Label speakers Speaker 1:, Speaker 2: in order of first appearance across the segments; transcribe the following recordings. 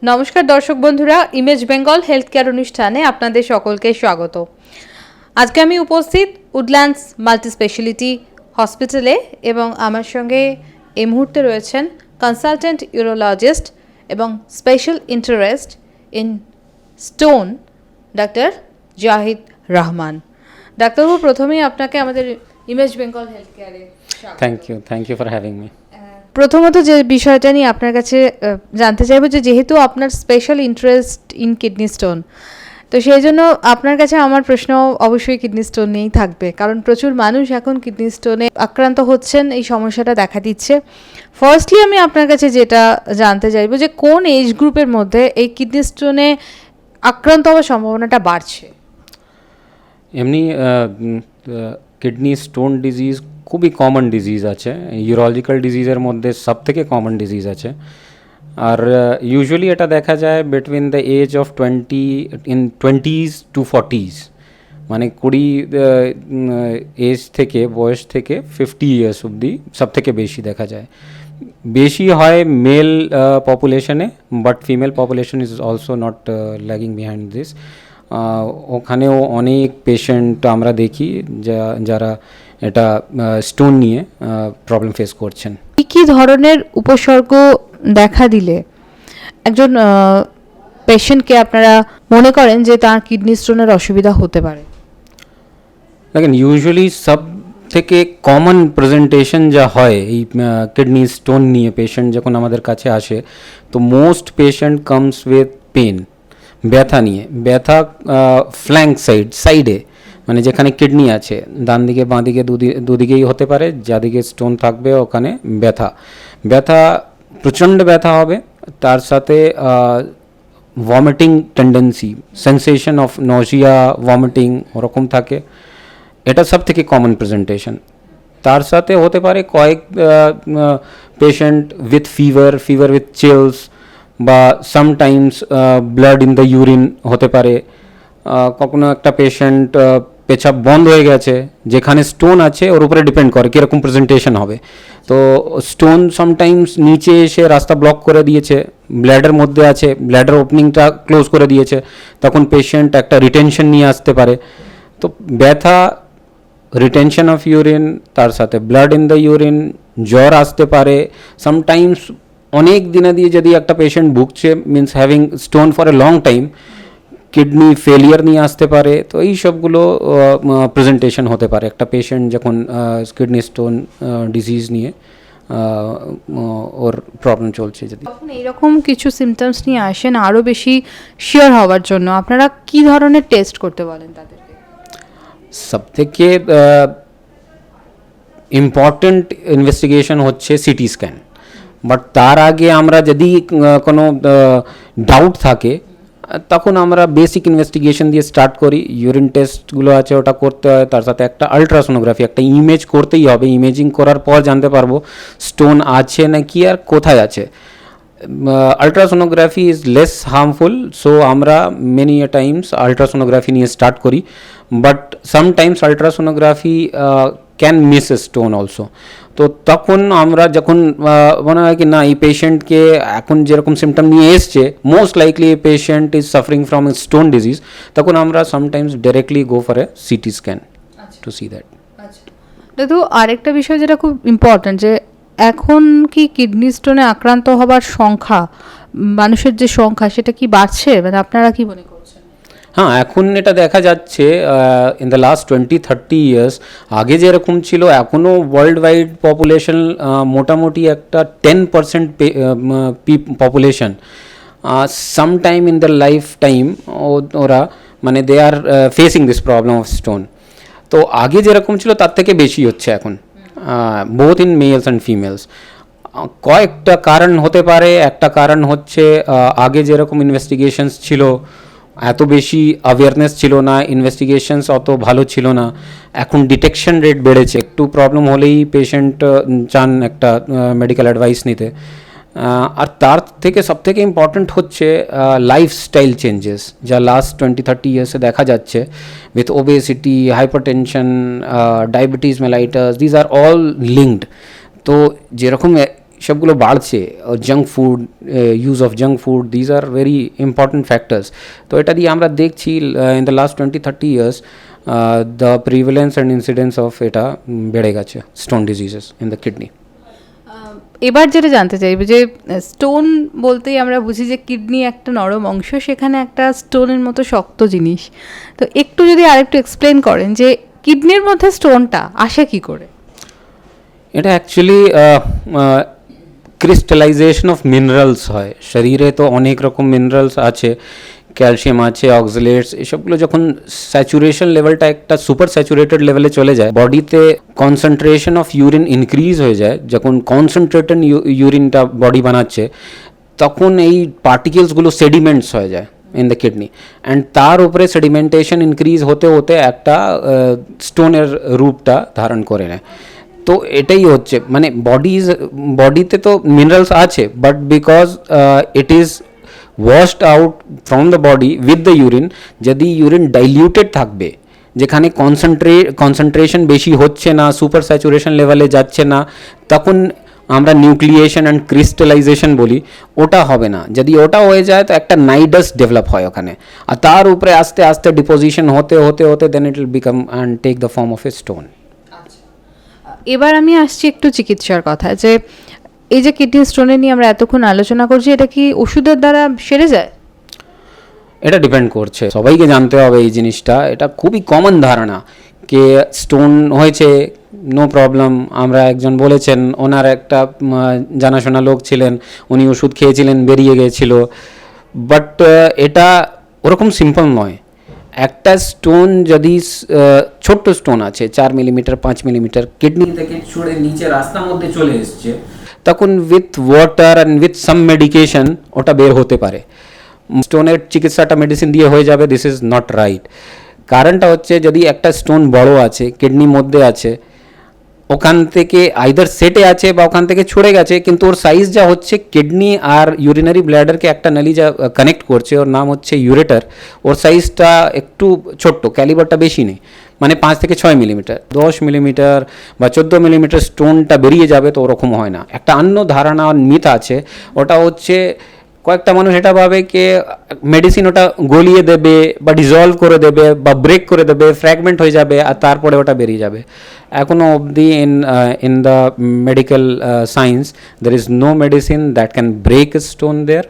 Speaker 1: নমস্কার দর্শক বন্ধুরা, ইমেজ বেঙ্গল হেলথ কেয়ার অনুষ্ঠানে আপনাদের সকলকে স্বাগত। আজকে আমি উপস্থিত উডল্যান্ডস মাল্টি স্পেশালিটি হসপিটালে এবং আমার সঙ্গে এই মুহূর্তে রয়েছেন কনসালটেন্ট ইউরোলজিস্ট এবং special interest in stone doctor Zahid Rahman. ডাক্তারবাবু, প্রথমেই আপনাকে আমাদের ইমেজ বেঙ্গল হেলথ কেয়ারে
Speaker 2: thank you for having me.
Speaker 1: প্রথমত যে বিষয়টা নিয়ে আপনার কাছে জানতে চাইবো যে যেহেতু আপনার special interest in kidney stone, তো সেই জন্য আপনার কাছে আমার প্রশ্ন অবশ্যই কিডনি স্টোন নিয়েই থাকবে, কারণ প্রচুর মানুষ এখন কিডনি স্টোনে আক্রান্ত হচ্ছেন, এই সমস্যাটা দেখা দিচ্ছে। ফার্স্টলি আমি আপনার কাছে যেটা জানতে চাইবো যে কোন এজ গ্রুপের মধ্যে এই কিডনি স্টোনে আক্রান্ত হওয়ার সম্ভাবনাটা বাড়ছে?
Speaker 2: এমনি কিডনি স্টোন ডিজিজ খুবই কমন ডিজিজ আছে, ইউরোলজিক্যাল ডিজিজের মধ্যে সব থেকে কমন ডিজিজ আছে। আর ইউজুয়ালি এটা দেখা যায় between the age of 20s to 40s, মানে 20 এজ থেকে বয়স থেকে 50 ইয়ার্স অবধি সব থেকে বেশি দেখা যায়। বেশি হয় মেল পপুলেশনে, but female population is also not lagging behind this. ওখানেও অনেক পেশেন্ট আমরা দেখি যারা এটা স্টোন নিয়ে প্রবলেম ফেস করছেন।
Speaker 1: কী ধরনের উপসর্গ দেখা দিলে একজন পেশেন্টকে আপনারা মনে করেন যে তার কিডনি স্টোনের অসুবিধা হতে পারে?
Speaker 2: দেখেন, ইউজুয়ালি সব থেকে কমন প্রেজেন্টেশন যা হয় এই কিডনি স্টোন নিয়ে পেশেন্ট যখন আমাদের কাছে আসে, তো most patient comes with pain, ব্যথা নিয়ে। ব্যথা ফ্ল্যাঙ্ক সাইডে, মানে যেখানে কিডনি আছে, ডান দিকে বাঁ দিকে দুদিকেই হতে পারে, যাদিকে স্টোন থাকবে ওখানে ব্যথা প্রচণ্ড ব্যথা হবে। তার সাথে vomiting tendency, sensation of Nazia, vomiting ওরকম থাকে। এটা সব থেকে কমন প্রেজেন্টেশন। তার সাথে হতে পারে কয়েক patient with fever with chills, বা sometimes blood in the urine হতে পারে। কখনো একটা পেশেন্ট পেছাব বন্ধ হয়ে গেছে, যেখানে স্টোন আছে ওর উপরে ডিপেন্ড করে কীরকম প্রেজেন্টেশন হবে। তো স্টোন সামটাইমস নিচে এসে রাস্তা ব্লক করে দিয়েছে, ব্লাডের মধ্যে আছে, ব্লাডের ওপেনিংটা ক্লোজ করে দিয়েছে, তখন পেশেন্ট একটা রিটেনশন নিয়ে আসতে পারে। তো ব্যথা, রিটেনশন অফ ইউরিন, তার সাথে ব্লাড ইন দ্য ইউরিন, জ্বর আসতে পারে। সামটাইমস অনেক দিনে দিয়ে যদি একটা পেশেন্ট ভুগছে, means having stone for a long time, kidney failure নিয়ে আসতে পারে। তো এই সবগুলো প্রেজেন্টেশন হতে পারে একটা পেশেন্ট যখন কিডনি স্টোন ডিজিজ নিয়ে ওর প্রবলেম চলছে। যদি
Speaker 1: তখন এইরকম কিছু সিমটমস নিয়ে আসেন, আরও বেশি শিওর হওয়ার জন্য আপনারা কি ধরনের টেস্ট করতে বলেন তাদেরকে?
Speaker 2: সবথেকে ইম্পর্ট্যান্ট ইনভেস্টিগেশন হচ্ছে সিটি স্ক্যান। বাট তার আগে আমরা যদি কোনো ডাউট থাকে, তখন আমরা বেসিক ইনভেস্টিগেশন দিয়ে স্টার্ট করি। ইউরিন টেস্টগুলো আছে ওটা করতে হয়, তার সাথে একটা আলট্রাসোনোগ্রাফি, একটা ইমেজ করতেই হবে। ইমেজিং করার পর জানতে পারবো স্টোন আছে নাকি আর কোথায় আছে। Ultrasonography is less harmful, so আমরা মেনি এ টাইমস আলট্রাসোনোগ্রাফি নিয়ে স্টার্ট করি। But sometimes ultrasonography can miss A stone also. তো তখন আমরা যখন মনে হয় কি না এই পেশেন্টকে এখন যেরকম সিমটম নিয়ে এসছে, মোস্ট লাইকলি এই patient is suffering from a stone disease, তখন আমরা sometimes directly go for a CT scan to see that.
Speaker 1: দাদু, আরেকটা বিষয় যেটা খুব ইম্পর্ট্যান্ট, যে এখন কি কিডনি স্টোনে আক্রান্ত হবার সংখ্যা, মানুষের যে সংখ্যা, সেটা কি বাড়ছে? মানে আপনারা কি মনে করছেন?
Speaker 2: হ্যাঁ, এখন এটা দেখা যাচ্ছে ইন দ্য লাস্ট 20-30 ইয়ার্স, আগে যেরকম ছিল এখনও ওয়ার্ল্ড ওয়াইড পপুলেশন মোটামুটি একটা 10% population sometime in the lifetime ওরা মানে they are facing this problem of stone. তো আগে যেরকম ছিল তার থেকে বেশি হচ্ছে এখন, both in males and females. কয়েকটা কারণ হতে পারে। একটা কারণ হচ্ছে আগে যেরকম ইনভেস্টিগেশনস ছিল, এত বেশি অ্যাওয়ারনেস ছিল না, ইনভেস্টিগেশনস অত ভালো ছিল না। এখন ডিটেকশন রেট বেড়েছে, একটু প্রবলেম হলেই পেশেন্ট চান একটা মেডিকেল অ্যাডভাইস নিতে। আর তার থেকে সবথেকে ইম্পর্ট্যান্ট হচ্ছে লাইফস্টাইল চেঞ্জেস, যা লাস্ট 20-30 ইয়ার্সে দেখা যাচ্ছে with obesity, hypertension, diabetes mellitus, these are all linked. তো যেরকম সবগুলো বাড়ছে, junk food, use of junk food, these are very important factors. তো এটা দিয়ে আমরা দেখছি in the last 20-30 years the prevalence and incidence of এটা বেড়ে গেছে, stone diseases in the kidney.
Speaker 1: এবার যেটা জানতে চাইবে যে স্টোন বলতেই আমরা বুঝি যে কিডনি একটা নরম অংশ, সেখানে একটা স্টোনের মতো শক্ত জিনিস। তো একটু যদি আরেকটু এক্সপ্লেন করেন যে কিডনির মধ্যে স্টোনটা আসে কি করে?
Speaker 2: এটা অ্যাকচুয়ালি ক্রিস্টালাইজেশন অফ মিনারেলস হয়। শরীরে তো অনেক রকম মিনারেলস আছে, ক্যালসিয়াম আছে, অক্সালেটস, এসবগুলো যখন স্যাচুরেশন লেভেলটা একটা সুপার স্যাচুরেটেড লেভেলে চলে যায়, বডিতে কনসেন্ট্রেশন অফ ইউরিন ইনক্রিজ হয়ে যায়। যখন কনসেন্ট্রেটেড ইউরিনটা বডি বানাচ্ছে, তখন এই পার্টিকেলসগুলো সেডিমেন্টস হয়ে যায় ইন দ্য কিডনি, অ্যান্ড তার উপরে সেডিমেন্টেশন ইনক্রিজ হতে হতে একটা স্টোনের রূপটা ধারণ করে নেয়। তো এটাই হচ্ছে, মানে বডিতে তো মিনারেলস আছে, but because it is washed out from the body with the urine. যদি ইউরিন ডাইলিউটেড থাকবে, যেখানে কনসেন্ট্রেশন বেশি হচ্ছে না, সুপার স্যাচুরেশন লেভেলে যাচ্ছে না, তখন আমরা নিউক্লিয়েশন অ্যান্ড ক্রিস্টালাইজেশন বলি, ওটা হবে না। যদি ওটা হয়ে যায় তো একটা নাইডাস ডেভেলপ হয় ওখানে, আর তার উপরে আস্তে আস্তে ডিপোজিশন হতে হতে হতে then it will become and take the form of a stone.
Speaker 1: এবার আমি আসছি একটু চিকিৎসার কথা, যে এই যে কিডনি স্টোনে নিয়ে আমরা এতক্ষণ আলোচনা করছি, এটা কি ওষুধের দ্বারা সেরে যায়?
Speaker 2: এটা ডিপেন্ড করছে, সবাইকে জানতে হবে এই জিনিসটা। এটা খুবই কমন ধারণা কে স্টোন হয়েছে, নো প্রবলেম। আমরা একজন বলেছেন, ওনার একটা জানাশোনা লোক ছিলেন, উনি ওষুধ খেয়েছিলেন, বেরিয়ে গিয়েছিল। বাট এটা ওরকম সিম্পল নয়। একটা স্টোন যদি ছোট্ট স্টোন আছে 4 মিলিমিটার 5 মিলিমিটার, কিডনি থেকে ছুঁড়ে নিচে রাস্তার মধ্যে চলে এসছে, তখন with water and with some medication ওটা বের হতে পারে। স্টোনের চিকিৎসাটা মেডিসিন দিয়ে হয়ে যাবে, দিস ইজ নট রাইট। কারণটা হচ্ছে, যদি একটা স্টোন বড় আছে, কিডনির মধ্যে আছে, ওখান থেকে আইদার সেটে আছে বা ওখান থেকে ছড়ে গেছে, কিন্তু ওর সাইজ যা হচ্ছে, কিডনি আর ইউরিনারি ব্ল্যাডারকে একটা নালি যা কানেক্ট করছে, ওর নাম হচ্ছে ইউরেটার, ওর সাইজটা একটু ছোট্ট, ক্যালিবারটা বেশি নেই, মানে 5 থেকে 6 মিলিমিটার। 10 মিলিমিটার বা 14 মিলিমিটার স্টোনটা বেরিয়ে যাবে, তো ওরকম হয় না। একটা অন্য ধারণা মিথ আছে, ওটা হচ্ছে কয়েকটা মানুষ এটা ভাবে কি মেডিসিন ওটা গলিয়ে দেবে বা ডিজলভ করে দেবে বা ব্রেক করে দেবে, ফ্র্যাগমেন্ট হয়ে যাবে, আর তারপরে ওটা বেরিয়ে যাবে। এখনও অবধি in the medical science there is no medicine that can break stone there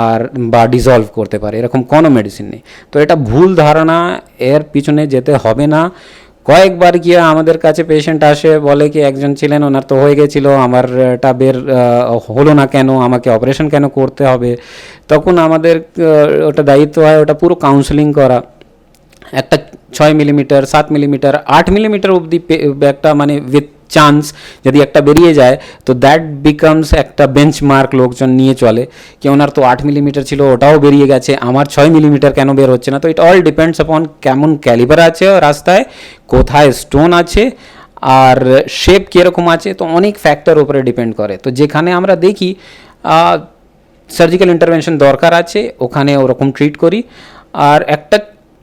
Speaker 2: আর বা ডিজলভ করতে পারে, এরকম কোনো মেডিসিন নেই। তো এটা ভুল ধারণা, এর পিছনে যেতে হবে না। কয়েকবার গিয়ে আমাদের কাছে পেশেন্ট আসে, বলে কি একজন ছিলেন, ওনার তো হয়ে গেছিলো, আমার এটা বের হলো না কেন, আমাকে অপারেশন কেন করতে হবে? তখন আমাদের ওটা দায়িত্ব হয় ওটা পুরো কাউন্সেলিং করা। একটা 6 মিলিমিটার 7 মিলিমিটার 8 মিলিমিটার অবধি একটা, মানে উইথ চান্স যদি একটা বেরিয়ে যায়, তো দ্যাট বিকামস একটা বেঞ্চমার্ক, লোকজন নিয়ে চলে কি ওনার তো 8 মিলিমিটার ছিল, ওটাও বেরিয়ে গেছে, আমার 6 মিলিমিটার কেন বের হচ্ছে না? তো ইট অল ডিপেন্ডস আপন কেমন ক্যালিবার আছে রাস্তায়, কোথায় স্টোন আছে, আর শেপ কীরকম আছে, তো অনেক ফ্যাক্টর উপরে ডিপেন্ড করে। তো যেখানে আমরা দেখি সার্জিক্যাল ইন্টারভেনশন দরকার আছে, ওখানে ওরকম ট্রিট করি। আর একটা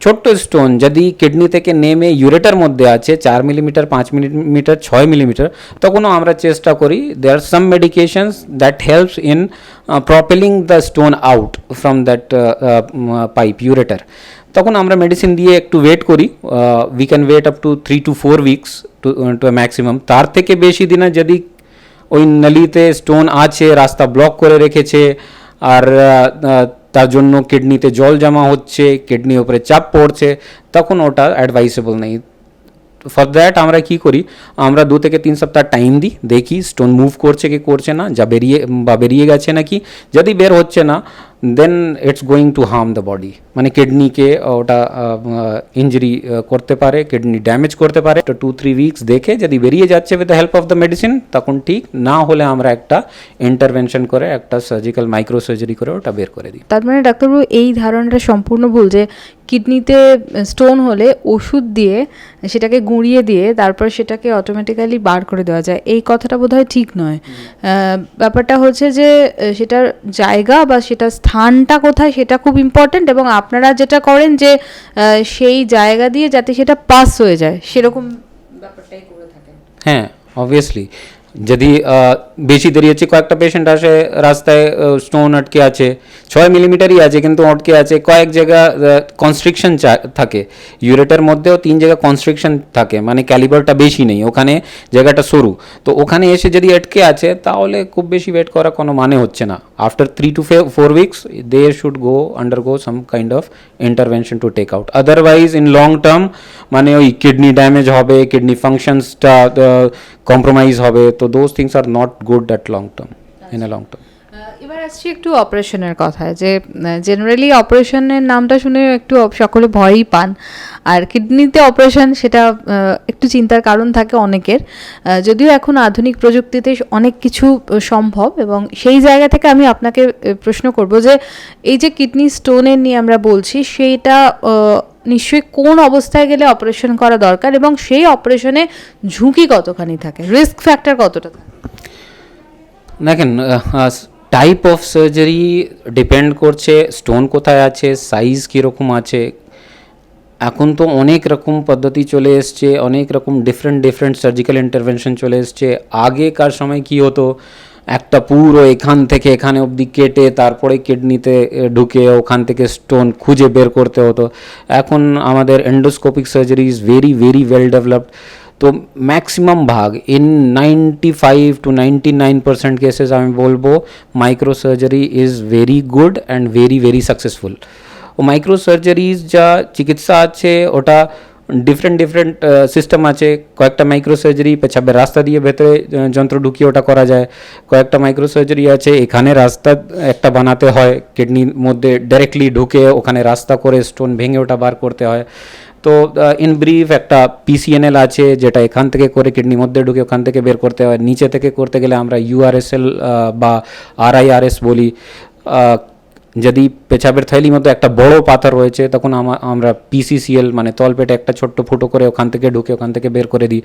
Speaker 2: ছোট্ট স্টোন যদি কিডনি থেকে নেমে ইউরেটার মধ্যে আছে 4 মিলিমিটার 5 মিলিমিটার 6 মিলিমিটার, তখনও আমরা চেষ্টা করি, there are some medications that helps in propelling the stone out from that pipe ureter. তখন আমরা মেডিসিন দিয়ে একটু ওয়েট করি, we can wait up to 3 to 4 weeks to maximum. তার থেকে বেশি দিনে যদি ওই নালিতে স্টোন আছে, রাস্তা ব্লক করে রেখেছে, আর তার জন্য কিডনিতে জল জমা হচ্ছে, কিডনির উপরে চাপ পড়ছে, তখন ওটা অ্যাডভাইসেবল নেই। ফর দ্যাট আমরা কী করি, আমরা 2 থেকে 3 সপ্তাহ টাইম দিই, দেখি স্টোন মুভ করছে কি করছে না, যা বেরিয়ে গেছে নাকি। যদি বের হচ্ছে না, then it's going to harm the body, মানে কিডনিকে ওটা ইঞ্জুরি করতে পারে, কিডনি ড্যামেজ করতে পারে। তো 2-3 weeks দেখে যদি বেরিয়ে যাচ্ছে with the help of the medicine, তখন ঠিক, না হলে আমরা একটা ইন্টারভেনশন করে, একটা সার্জিক্যাল মাইক্রো সার্জারি করে ওটা বের করে দিই।
Speaker 1: তার মানে ডাক্তারবাবু, এই ধারণাটা সম্পূর্ণ ভুল যে কিডনিতে স্টোন হলে ওষুধ দিয়ে সেটাকে গুঁড়িয়ে দিয়ে তারপর সেটাকে অটোমেটিক্যালি বার করে দেওয়া যায়, এই কথাটা বোধহয় ঠিক নয়। ব্যাপারটা হচ্ছে যে সেটার জায়গা বা সেটা স্থানটা কোথায়, সেটা খুব ইম্পর্ট্যান্ট, এবং আপনারা যেটা করেন যে সেই জায়গা দিয়ে যাতে সেটা পাস হয়ে যায়, সেরকম ব্যাপারটাই করে থাকেন।
Speaker 2: হ্যাঁ, অবভিয়াসলি যদি বেশি দেরি হচ্ছে, কয়েকটা পেশেন্ট আসে রাস্তায় স্টোন আটকে আছে, 6 মিলিমিটারই আছে কিন্তু আটকে আছে, কয়েক জায়গা কনস্ট্রিকশন থাকে, ইউরেটার মধ্যেও 3 জায়গা কনস্ট্রিকশন থাকে, মানে ক্যালিবারটা বেশি নেই, ওখানে জায়গাটা সরু, তো ওখানে এসে যদি আটকে আছে তাহলে খুব বেশি ওয়েট করা কোনো মানে হচ্ছে না। After 3 to 4 weeks they should undergo some kind of intervention to take out, otherwise in long term মানে ওই কিডনি ড্যামেজ হবে, কিডনি ফাংশনসটা কম্প্রোমাইজ হবে, তো those things are not good at long term, in a long term.
Speaker 1: এবার আসছি একটু অপারেশনের কথায়, যে জেনারেলি অপারেশনের নামটা শুনে একটু সকলে ভয়ই পান, আর কিডনিতে অপারেশন সেটা একটু চিন্তার কারণ থাকে অনেকের, যদিও এখন আধুনিক প্রযুক্তিতে অনেক কিছু সম্ভব, এবং সেই জায়গা থেকে আমি আপনাকে প্রশ্ন করব যে এই যে কিডনি স্টোনের নিয়ে আমরা বলছি, সেইটা নিশ্চয়ই কোন অবস্থায় গেলে অপারেশন করা দরকার, এবং সেই অপারেশনে ঝুঁকি কতখানি থাকে, রিস্ক ফ্যাক্টর কতটা থাকে?
Speaker 2: দেখেন, টাইপ অফ সার্জারি ডিপেন্ড করছে স্টোন কোথায় আছে, সাইজ কীরকম আছে। এখন তো অনেক রকম পদ্ধতি চলে এসছে, অনেক রকম ডিফারেন্ট সার্জিক্যাল ইন্টারভেনশন চলে এসছে। আগেকার সময় কি হতো, একটা পুরো এখান থেকে এখানে অবধি কেটে তারপরে কিডনিতে ঢুকে ওখান থেকে স্টোন খুঁজে বের করতে হতো। এখন আমাদের endoscopic surgery is very well developed. তো ম্যাক্সিমাম ভাগ ইন 95 to 99% কেসেস আমি বলবো micro surgery is very good and very successful. ও মাইক্রো সার্জারিজ যা চিকিৎসা আছে ওটা ডিফারেন্ট সিস্টেম আছে। কয়েকটা মাইক্রো সার্জারি পেছাবের রাস্তা দিয়ে ভেতরে যন্ত্র ঢুকিয়ে ওটা করা যায়, কয়েকটা মাইক্রো সার্জারি আছে এখানে রাস্তা একটা বানাতে হয়, কিডনির মধ্যে ডাইরেক্টলি ঢুকে ওখানে রাস্তা করে স্টোন ভেঙে ওটা বার করতে হয়। তো ইন ব্রিফ একটা পিসিএনএল আছে যেটা এখান থেকে করে কিডনির মধ্যে ঢুকে ওখান থেকে বের করতে হয়। নিচে থেকে করতে গেলে আমরা ইউআরএসএল বা আরআইআরএস বলি। যদি পেছাবের থৈলির মধ্যে একটা বড় পাথর রয়েছে তখন আমরা পিসিসিএল মানে তলপেটে একটা ছোট্ট ফুটো করে ওখান থেকে ঢুকে ওখান থেকে বের করে দিই।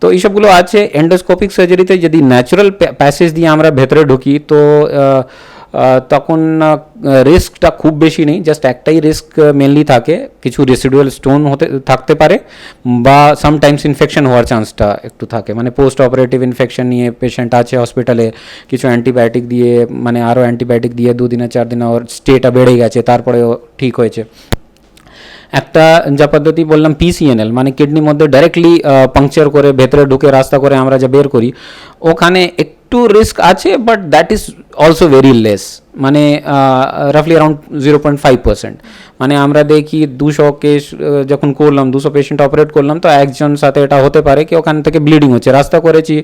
Speaker 2: তো এইসবগুলো আছে। এন্ডোস্কোপিক সার্জারিতে যদি ন্যাচারাল প্যাসেজ দিয়ে আমরা ভেতরে ঢুকি তো তখন রিস্কটা খুব বেশি নেই, জাস্ট একটাই রিস্ক মেনলি থাকে, কিছু রেসিডুয়াল স্টোন থাকতে পারে বা সামটাইমস ইনফেকশন হওয়ার চান্সটা একটু থাকে, মানে পোস্ট অপারেটিভ ইনফেকশন নিয়ে পেশেন্ট আছে হসপিটালে, কিছু অ্যান্টিবায়োটিক দিয়ে মানে আরও অ্যান্টিবায়োটিক দিয়ে 2 দিনে 4 দিনে ওর স্টেটা বেড়ে গেছে তারপরেও ঠিক হয়েছে। একটা যা পদ্ধতি বললাম পিসিএনএল মানে কিডনির মধ্যে ডাইরেক্টলি পাংচার করে ভেতরে ঢুকে রাস্তা করে আমরা যা বের করি, ওখানে একটু রিস্ক আছে but that is also very less, মানে রাফলি অ্যারাউন্ড 0.5%। মানে আমরা দেখি 200 কেস যখন করলাম, 200 পেশেন্ট অপারেট করলাম, তো একজন সাথে এটা হতে পারে কি ওখান থেকে ব্লিডিং হচ্ছে, রাস্তা করেছি,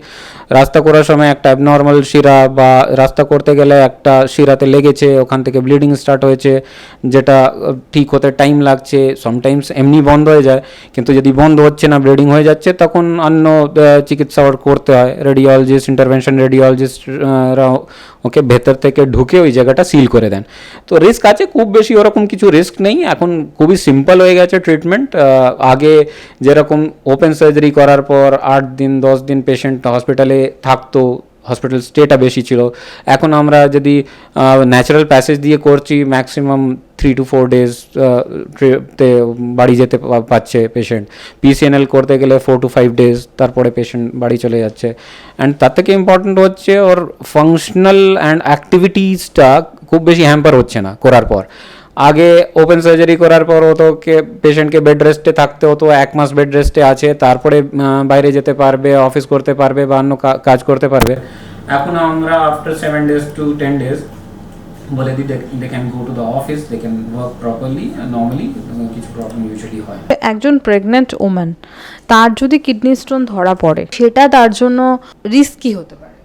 Speaker 2: রাস্তা করার সময় একটা অ্যাবনর্মাল শিরা বা রাস্তা করতে গেলে একটা শিরাতে লেগেছে, ওখান থেকে ব্লিডিং স্টার্ট হয়েছে, যেটা ঠিক হতে টাইম লাগছে, সামটাইমস এমনি বন্ধ হয়ে যায়, কিন্তু যদি বন্ধ হচ্ছে না ব্লিডিং হয়ে যাচ্ছে তখন অন্য চিকিৎসা করতে হয়, রেডিওলজিস্ট ইন্টারভেনশন রেডিওলজিস্টরা ওকে ভেতর থেকে ঢুকে ওই জায়গাটা সিল করে দেন। তো রিস্ক আছে, খুব বেশি ওরকম কিছু রিস্ক নেই, এখন খুবই সিম্পল হয়ে গেছে ট্রিটমেন্ট। আগে যেরকম ওপেন সার্জারি করার পর 8 দিন 10 দিন পেশেন্ট হসপিটালে থাকতো, হসপিটাল স্টেটা বেশি ছিল, এখন আমরা যদি ন্যাচারাল প্যাসেজ দিয়ে করছি ম্যাক্সিমাম 3 to 4 days তে বাড়ি যেতে পারছে পেশেন্ট। পিসিএনএল করতে গেলে 4 to 5 days তারপরে পেশেন্ট বাড়ি চলে যাচ্ছে। অ্যান্ড তার থেকে ইম্পর্ট্যান্ট হচ্ছে ওর ফাংশনাল অ্যান্ড অ্যাক্টিভিটিসটা খুব বেশি হ্যাম্পার হচ্ছে না করার পর। আগে ওপেন সার্জারি করার পর হতো পেশেন্টকে বেড রেস্টে থাকতে হতো, 1 মাস বেড রেস্টে আছে, তারপরে বাইরে যেতে পারবে, অফিস করতে পারবে বা অন্য কাজ করতে পারবে। এখন আমরা আফটার 7 days to 10 days বলে দিই they can go to the office, they can work properly, normally কিছু প্রবলেম ইউজুয়ালি হয়।
Speaker 1: একজন প্রেগন্যান্ট ওম্যান তার যদি কিডনি স্টোন ধরা পড়ে সেটা তার জন্য রিস্কি হতে পারে?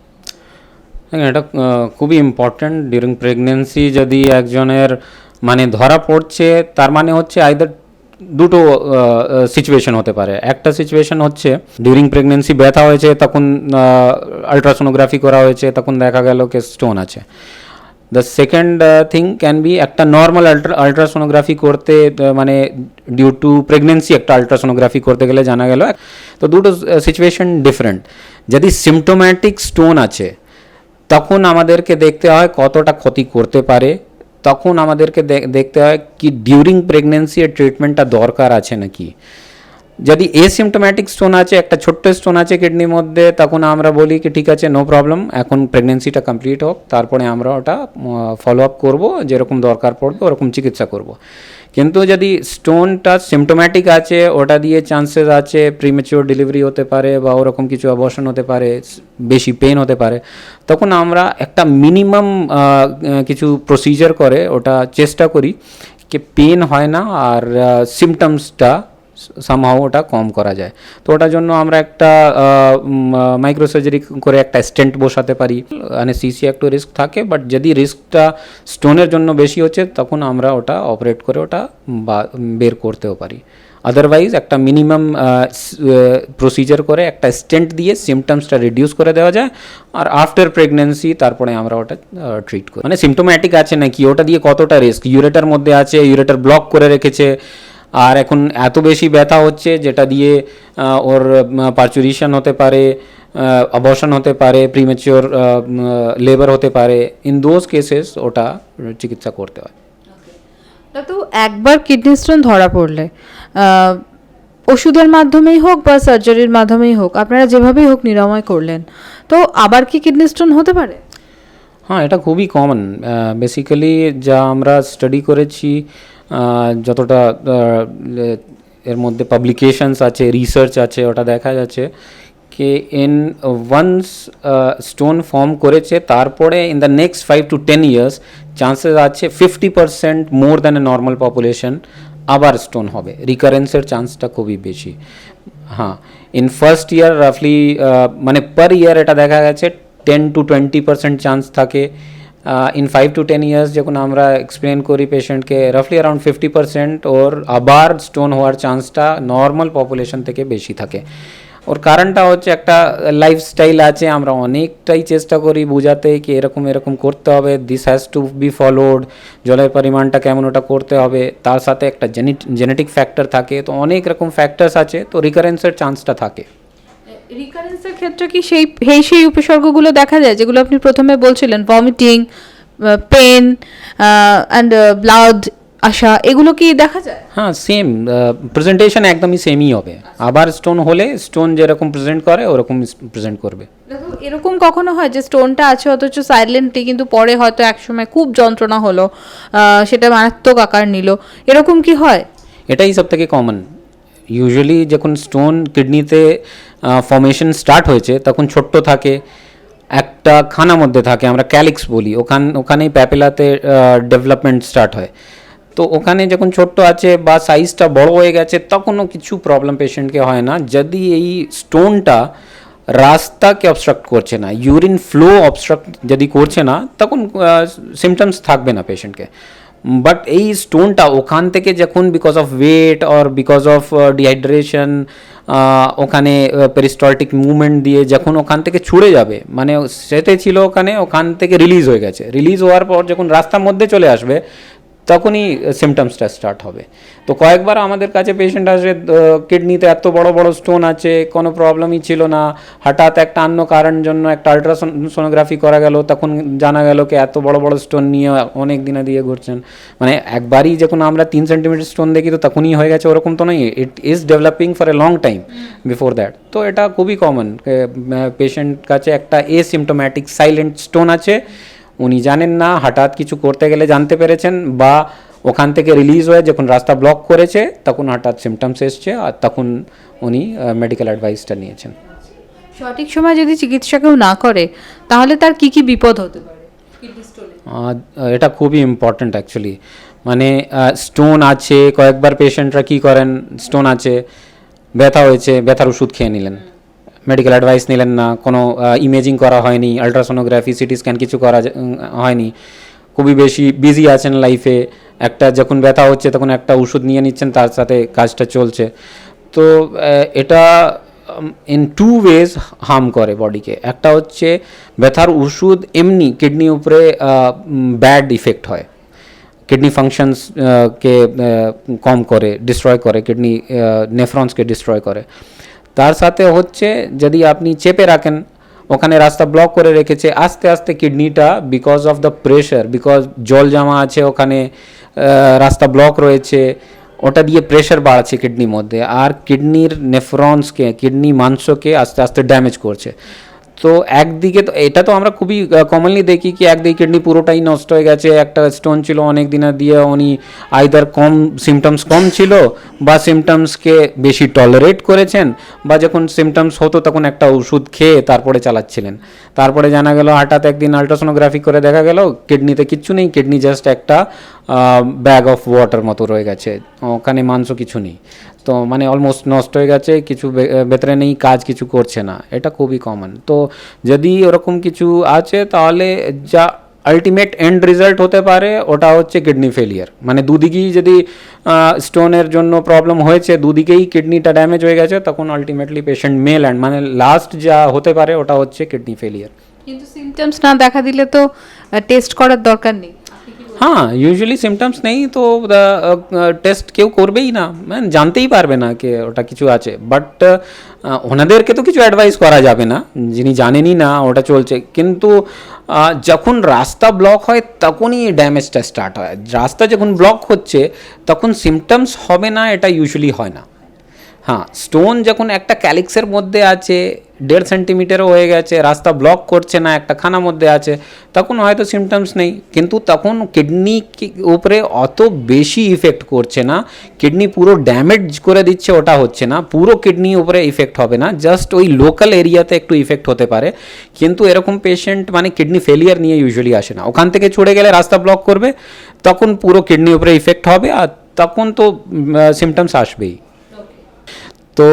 Speaker 2: এটা খুবই ইম্পর্ট্যান্ট। ডিউরিং প্রেগনেন্সি যদি একজনের মানে ধরা পড়ছে তার মানে হচ্ছে আইদার দুটো সিচুয়েশন হতে পারে। একটা সিচুয়েশন হচ্ছে ডিউরিং প্রেগনেন্সি ব্যথা হয়েছে, তখন আলট্রাসোনোগ্রাফি করা হয়েছে, তখন দেখা গেল কি স্টোন আছে। The second thing can be একটা নর্মাল আলট্রাসোনোগ্রাফি করতে মানে ডিউ টু প্রেগনেন্সি একটা আলট্রাসোনোগ্রাফি করতে গেলে জানা গেল। তো দুটো সিচুয়েশন ডিফারেন্ট। যদি সিমটোম্যাটিক স্টোন আছে তখন আমাদেরকে দেখতে হয় কতটা ক্ষতি করতে পারে, তখন আমাদেরকে দেখতে হয় কি ডিউরিং প্রেগনেন্সি এর ট্রিটমেন্টটা দরকার আছে নাকি। যদি এসিমটোম্যাটিক স্টোন আছে, একটা ছোট্ট স্টোন আছে কিডনির মধ্যে, তখন আমরা বলি কি ঠিক আছে, নো প্রবলেম, এখন প্রেগনেন্সিটা কমপ্লিট হোক, তারপরে আমরা ওটা ফলো আপ করবো, যেরকম দরকার পড়বে ওরকম চিকিৎসা করব। কিন্তু যদি স্টোনটা সিমটোম্যাটিক আছে, ওটা দিয়ে চান্সেস আছে প্রিমেচিওর ডেলিভারি হতে পারে বা ওরকম কিছু অবর্শন হতে পারে, বেশি পেন হতে পারে, তখন আমরা একটা মিনিমাম কিছু প্রসিজার করে ওটা চেষ্টা করি কি পেন হয় না আর সিমটমসটা সামহাও ওটা কম করা যায়। তো ওটার জন্য আমরা একটা মাইক্রোসার্জারি করে একটা স্টেন্ট বসাতে পারি। অ্যানেস্থেসিয়া একটু রিস্ক থাকে, বাট যদি রিস্কটা স্টোনের জন্য বেশি হচ্ছে তখন আমরা ওটা অপারেট করে ওটা বের করতেও পারি। আদারওয়াইজ একটা মিনিমাম প্রসিজার করে একটা স্টেন্ট দিয়ে সিমটমসটা রিডিউস করে দেওয়া যায়, আর আফটার প্রেগনেন্সি তারপরে আমরা ওটা ট্রিট করি। মানে সিমটোম্যাটিক আছে নাকি, ওটা দিয়ে কতটা রিস্ক, ইউরেটার মধ্যে আছে, ইউরেটার ব্লক করে রেখেছে, আর এখন এত বেশি ব্যথা হচ্ছে যেটা দিয়ে ওর পার্চুরেশন হতে পারে, অবর্শন হতে পারে, প্রিমেচিওর লেবার হতে পারে, ইন দোজ কেসেস ওটা চিকিৎসা করতে হয়।
Speaker 1: তো একবার কিডনি স্টোন ধরা পড়লে ওষুধের মাধ্যমেই হোক বা সার্জারির মাধ্যমেই হোক, আপনারা যেভাবেই হোক নিরাময় করলেন, তো আবার কি কিডনি স্টোন হতে পারে?
Speaker 2: হ্যাঁ, এটা খুবই কমন। বেসিক্যালি যা আমরা স্টাডি করেছি, যতটা এর মধ্যে পাবলিকেশনস আছে, রিসার্চ আছে, ওটা দেখা যাচ্ছে কি ইন ওয়ান্স স্টোন ফর্ম করেছে তারপরে in the next 5 to 10 years chances আছে 50% more than a normal population আবার স্টোন হবে, রিকারেন্সের চান্সটা খুবই বেশি। হ্যাঁ, ইন ফার্স্ট ইয়ার রাফলি মানে পার ইয়ার এটা দেখা গেছে 10 to 20% চান্স থাকে। ইন 5 to 10 years যখন আমরা এক্সপ্লেন করি পেশেন্টকে, রাফলি অ্যারাউন্ড 50% ওর আবার স্টোন হওয়ার চান্সটা নর্মাল পপুলেশন থেকে বেশি থাকে। ওর কারণটা হচ্ছে একটা লাইফস্টাইল আছে, আমরা অনেকটাই চেষ্টা করি বোঝাতে কি এরকম এরকম করতে হবে, this has to be followed, জলের পরিমাণটা কেমন ওটা করতে হবে, তার সাথে একটা জেনেটিক ফ্যাক্টর থাকে, তো অনেক রকম ফ্যাক্টরস আছে, তো রিকারেন্সের চান্সটা থাকে।
Speaker 1: রিকারেন্সের ক্ষেত্রে কি সেই উপসর্গগুলো দেখা যায় যেগুলো আপনি প্রথমে বলছিলেন, ভমিটিং, পেন অ্যান্ড ব্লাড আসা, এগুলো কি দেখা যায়?
Speaker 2: হ্যাঁ, সেম প্রেজেন্টেশন একদমই সেমই হবে। আবার স্টোন হলে স্টোন যেরকম প্রেজেন্ট করে ওরকম প্রেজেন্ট করবে।
Speaker 1: দেখো, এরকম কখনো হয় যে স্টোনটা আছে অথচ সাইলেন্টলি, কিন্তু পরে হয়তো একসময় খুব যন্ত্রণা হলো, সেটা মারাত্মক আকার নিল, এরকম কি হয়?
Speaker 2: এটাই সব থেকে কমন। ইউজুয়ালি যখন স্টোন কিডনিতে ফর্মেশন হয়েছে তখন ছোট্ট থাকে, একটা খানার মধ্যে থাকে, আমরা ক্যালিক্স বলি, ওখানেই প্যাপিলাতে ডেভেলপমেন্ট স্টার্ট হয়। তো ওখানে যখন ছোট্ট আছে বা সাইজটা বড় হয়ে গেছে তখনও কিছু প্রবলেম পেশেন্টকে হয় না, যদি এই স্টোনটা রাস্তাকে অবস্ট্রাক্ট করছে না, ইউরিন ফ্লো অবস্ট্রাক্ট যদি করছে না, তখন সিমটমস থাকবে না পেশেন্টকে। বাট এই স্টোনটা ওখান থেকে যখন because of weight or because of dehydration ওখানে পেরিস্টলটিক মুভমেন্ট দিয়ে যখন ওখান থেকে ছুড়ে যাবে, মানে সেটাই ছিল ওখান থেকে রিলিজ হয়ে গেছে, রিলিজ হওয়ার পর যখন রাস্তার মধ্যে চলে আসবে তখনই সিমটমসটা স্টার্ট হবে। তো কয়েকবার আমাদের কাছে পেশেন্ট আসে, কিডনিতে এত বড় বড় স্টোন আছে, কোনো প্রবলেমই ছিল না, হঠাৎ একটা অন্য কারণ জন্য একটা আলট্রাসোনোগ্রাফি করা গেল, তখন জানা গেল কি এত বড় বড় স্টোন নিয়ে অনেক দিনে দিয়ে ঘুরছেন। মানে একবারই যখন আমরা 3 সেন্টিমিটার স্টোন দেখি তো তখনই হয়ে গেছে ওরকম তো নয়, it is developing for a long time before that. তো এটা খুবই কমন, পেশেন্ট কাছে একটা এসিমটোম্যাটিক সাইলেন্ট স্টোন আছে, উনি জানেন না, হঠাৎ কিছু করতে গেলে জানতে পেরেছেন, বা ওখান থেকে রিলিজ হয়ে যখন রাস্তা ব্লক করেছে তখন হঠাৎ সিমটমস এসছে, আর তখন উনি মেডিকেল অ্যাডভাইসটা নিয়েছেন।
Speaker 1: সঠিক সময় যদি চিকিৎসা কেউ না করে তাহলে তার কি কি বিপদ হতে পারে?
Speaker 2: এটা খুবই ইম্পর্ট্যান্ট অ্যাকচুয়ালি। মানে স্টোন আছে, কয়েকবার পেশেন্টরা কী করেন, স্টোন আছে, ব্যথা হয়েছে, ব্যথার ওষুধ খেয়ে নিলেন, মেডিকেল অ্যাডভাইস নিলেন না, কোনো ইমেজিং করা হয়নি, আলট্রাসোনোগ্রাফি, সিটি স্ক্যান কিছু করা হয়নি, খুবই বেশি বিজি আছেন লাইফে, একটা যখন ব্যথা হচ্ছে তখন একটা ওষুধ নিয়ে নিচ্ছেন, তার সাথে কাজটা চলছে। তো এটা ইন 2 ওয়েজ হার্ম করে বডিকে। একটা হচ্ছে ব্যথার ওষুধ এমনি কিডনি উপরে ব্যাড ইফেক্ট হয়, কিডনি ফাংশনসকে কম করে, ডিস্ট্রয় করে, কিডনি নেফ্রন্সকে ডিস্ট্রয় করে। তার সাথে হচ্ছে যদি আপনি চেপে রাখেন, ওখানে রাস্তা ব্লক করে রেখেছে, আস্তে আস্তে কিডনিটা because of the pressure, because জল জমা আছে ওখানে, রাস্তা ব্লক রয়েছে, ওটা দিয়ে প্রেশার বাড়াচ্ছে কিডনির মধ্যে, আর কিডনির নেফ্রনসকে, কিডনি মাংসকে আস্তে আস্তে ড্যামেজ করছে। তো একদিকে তো এটা তো আমরা খুবই কমনলি দেখি কি একদিকে কিডনি পুরোটাই নষ্ট হয়ে গেছে, একটা স্টোন ছিল অনেক দিনের দিয়ে, উনি আইদার সিমটমস কম ছিল বা সিমটমসকে বেশি টলারেট করেছেন, বা যখন সিমটমস হতো তখন একটা ওষুধ খেয়ে তারপরে চালাচ্ছিলেন। তারপরে জানা গেল হঠাৎ একদিন আলট্রাসোনোগ্রাফি করে দেখা গেল কিডনিতে কিচ্ছু নেই, কিডনি জাস্ট একটা ব্যাগ অফ ওয়াটার মতো রয়ে গেছে, ওখানে মাংস কিছু নেই। তো মানে অলমোস্ট নষ্ট হয়ে গেছে, কিছু ভেতরে নেই, কাজ কিছু করছে না, এটা খুবই কমন। তো যদি ওরকম কিছু আছে তাহলে যা আলটিমেট এন্ড রেজাল্ট হতে পারে ওটা হচ্ছে কিডনি ফেলিয়ার। মানে দুদিকেই যদি স্টোনের জন্য প্রবলেম হয়েছে, দুদিকেই কিডনিটা ড্যামেজ হয়ে গেছে, তখন আলটিমেটলি পেশেন্ট মে ল্যান্ড, মানে লাস্ট যা হতে পারে ওটা হচ্ছে কিডনি ফেলিয়ার।
Speaker 1: কিন্তু সিমটমস না দেখা দিলে তো টেস্ট করার দরকার নেই।
Speaker 2: হ্যাঁ, ইউজুয়ালি সিমটমস নেই তো টেস্ট কেউ করবেই না, মানে জানতেই পারবে না যে ওটা কিছু আছে। বাট ওনাদেরকে তো কিছু অ্যাডভাইস করা যাবে না, যিনি জানেনই না ওটা চলছে। কিন্তু যখন রাস্তা ব্লক হয় তখনই ড্যামেজটা স্টার্ট হয়। রাস্তা যখন ব্লক হচ্ছে তখন সিমটমস হবে না, এটা ইউজুয়ালি হয় না। হ্যাঁ, স্টোন যখন একটা ক্যালিক্সের মধ্যে আছে, 1.5 সেন্টিমিটারও হয়ে গেছে, রাস্তা ব্লক করছে না, একটা খানার মধ্যে আছে, তখন হয়তো সিমটমস নেই। কিন্তু তখন কিডনি উপরে অত বেশি ইফেক্ট করছে না, কিডনি পুরো ড্যামেজ করে দিচ্ছে ওটা হচ্ছে না, পুরো কিডনি উপরে ইফেক্ট হবে না, জাস্ট ওই লোকাল এরিয়াতে একটু ইফেক্ট হতে পারে। কিন্তু এরকম পেশেন্ট মানে কিডনি ফেলিয়ার নিয়ে ইউজুয়ালি আসে না, ওখান থেকে ছুটে গেলে রাস্তা ব্লক করবে, তখন পুরো কিডনি উপরে ইফেক্ট হবে, আর তখন তো সিমটমস আসবেই। তো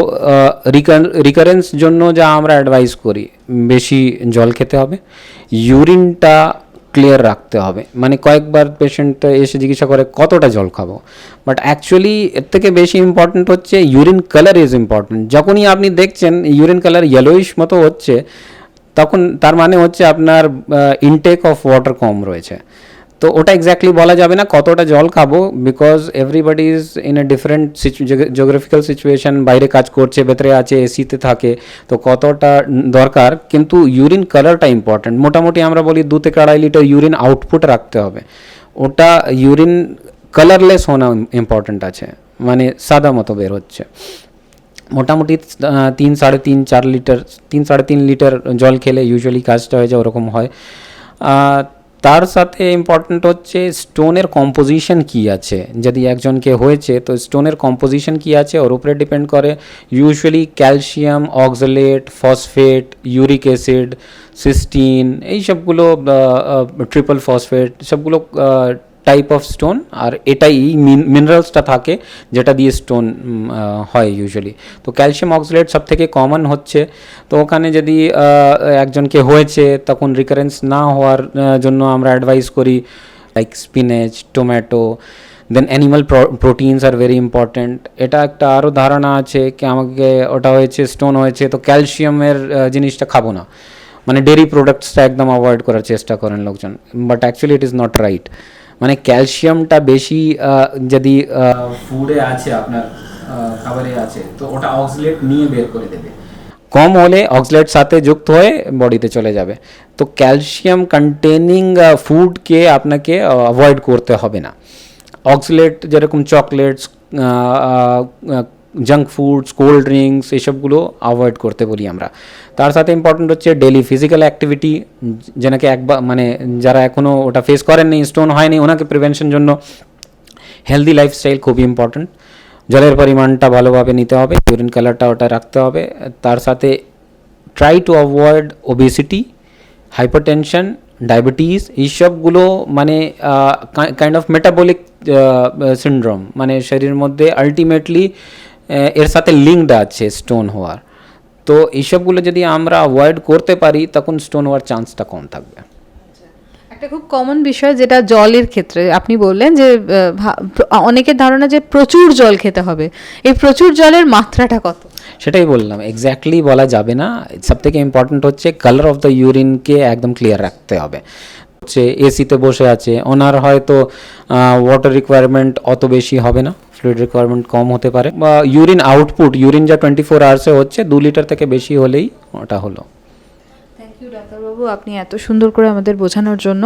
Speaker 2: রিকারেন্স জন্য যা আমরা অ্যাডভাইস করি, বেশি জল খেতে হবে, ইউরিনটা ক্লিয়ার রাখতে হবে। মানে কয়েকবার পেশেন্ট এসে জিজ্ঞাসা করে কতটা জল খাবো, বাট অ্যাকচুয়ালি এর থেকে বেশি ইম্পর্ট্যান্ট হচ্ছে ইউরিন কালার ইজ ইম্পর্ট্যান্ট। যখনই আপনি দেখছেন ইউরিন কালার ইয়েলোইশ মতো হচ্ছে, তখন তার মানে হচ্ছে আপনার ইনটেক অফ ওয়াটার কম রয়েছে। তো ওটা এক্স্যাক্টলি বলা যাবে না কতটা জল খাবো, because everybody is in a different geographical situation, বাইরে কাজ করছে, ভেতরে আছে, এসিতে থাকে, তো কতটা দরকার। কিন্তু ইউরিন কালারটা ইম্পর্ট্যান্ট। মোটামুটি আমরা বলি 2 থেকে 2.5 লিটার ইউরিন আউটপুট রাখতে হবে, ওটা ইউরিন কালারলেস হোনা ইম্পর্ট্যান্ট আছে, মানে সাদা মতো বের হচ্ছে। মোটামুটি 3, 3.5, 4 লিটার, 3-3.5 লিটার জল খেলে ইউজুয়ালি কাজটা হয়ে যায়, ওরকম হয়। তার সাথে ইম্পর্ট্যান্ট হচ্ছে স্টোনের কম্পোজিশন কী আছে। যদি একজনকে হয়েছে তো স্টোনের কম্পোজিশন কী আছে ওর উপরে ডিপেন্ড করে। Usually calcium, oxalate, phosphate, uric acid, cystine, এই সবগুলো ট্রিপল ফসফেট, সবগুলো টাইপ অফ স্টোন, আর এটাই মিনারেলসটা থাকে যেটা দিয়ে স্টোন হয় ইউজুয়ালি। তো ক্যালসিয়াম অক্সালেট সব থেকে কমন হচ্ছে। তো ওখানে যদি একজনকে হয়েছে তখন রিকারেন্স না হওয়ার জন্য আমরা অ্যাডভাইস করি like spinach, tomato, then animal proteins are very important. এটা একটা আরও ধারণা আছে কি আমাকে ওটা হয়েছে, স্টোন হয়েছে, তো ক্যালসিয়ামের জিনিসটা খাবো না, মানে ডেরি প্রোডাক্টসটা একদম অ্যাভয়েড করার চেষ্টা করেন লোকজন, but actually it is not right. মানে ক্যালসিয়ামটা বেশি যদি ফুডে আছে, আপনার খাবারে আছে, তো ওটা অক্সালেট নিয়ে বের করে দেবে, কম হলে অক্সালেট সাথে যুক্ত হয়ে বডিতে চলে যাবে। তো ক্যালসিয়াম কন্টেনিং ফুডকে আপনাকে অ্যাভয়েড করতে হবে না। অক্সালেট যেরকম chocolates, junk foods, cold drinks, এইসবগুলো অ্যাভয়েড করতে বলি আমরা। তার সাথে ইম্পর্টেন্ট হচ্ছে ডেলি ফিজিক্যাল অ্যাক্টিভিটি, যেনাকে একবার মানে যারা এখনও ওটা ফেস করেননি, স্টোন হয়নি, ওনাকে প্রিভেনশন জন্য হেলদি লাইফস্টাইল খুবই ইম্পর্টেন্ট। জলের পরিমাণটা ভালোভাবে নিতে হবে, ইউরিন কালারটা ওটা রাখতে হবে। তার সাথে try to avoid obesity, hypertension, diabetes, এইসবগুলো মানে কাইন্ড অফ মেটাবলিক সিনড্রোম, মানে শরীরের মধ্যে আলটিমেটলি এর সাথে লিঙ্কড আছে স্টোন হওয়ার। তো এইসবগুলো যদি আমরা অ্যাভয়েড করতে পারি তখন স্টোন হওয়ার চান্সটা কম থাকবে।
Speaker 1: একটা খুব কমন বিষয় যেটা জলের ক্ষেত্রে আপনি বললেন যে অনেকের ধারণা যে প্রচুর জল খেতে হবে, এই প্রচুর জলের মাত্রাটা কত?
Speaker 2: সেটাই বললাম, এক্স্যাক্টলি বলা যাবে না। সবথেকে ইম্পর্ট্যান্ট হচ্ছে কালার অফ দ্য ইউরিনকে একদম ক্লিয়ার রাখতে হবে। হচ্ছে এসিতে বসে আছে, ওনার হয়তো ওয়াটার রিকোয়ারমেন্ট অত বেশি হবে না, ফ্লুইড রিকোয়ারমেন্ট কম হতে পারে, বা ইউরিন আউটপুট, ইউরিন যা 24 আওয়ার্সে হচ্ছে 2 লিটার থেকে বেশি হলেই ওটা হলো।
Speaker 1: থ্যাংক ইউ ডাক্তারবাবু, আপনি এত সুন্দর করে আমাদের বোঝানোর জন্য।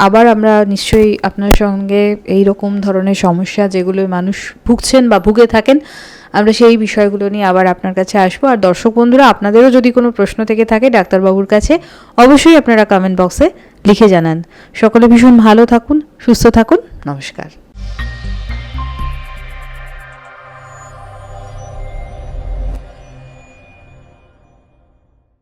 Speaker 1: আবার আমরা নিশ্চয়ই আপনার সঙ্গে এই রকম ধরনের সমস্যা যেগুলো মানুষ ভুগছেন বা ভুগে থাকেন, আমরা সেই বিষয়গুলো নিয়ে আবার আপনার কাছে আসবো। আর দর্শক বন্ধুরা, আপনাদেরও যদি কোনো প্রশ্ন থেকে থাকে ডাক্তারবাবুর কাছে, অবশ্যই আপনারা কমেন্ট বক্সে লিখে জানান। সকলে ভীষণ ভালো থাকুন, সুস্থ থাকুন, নমস্কার।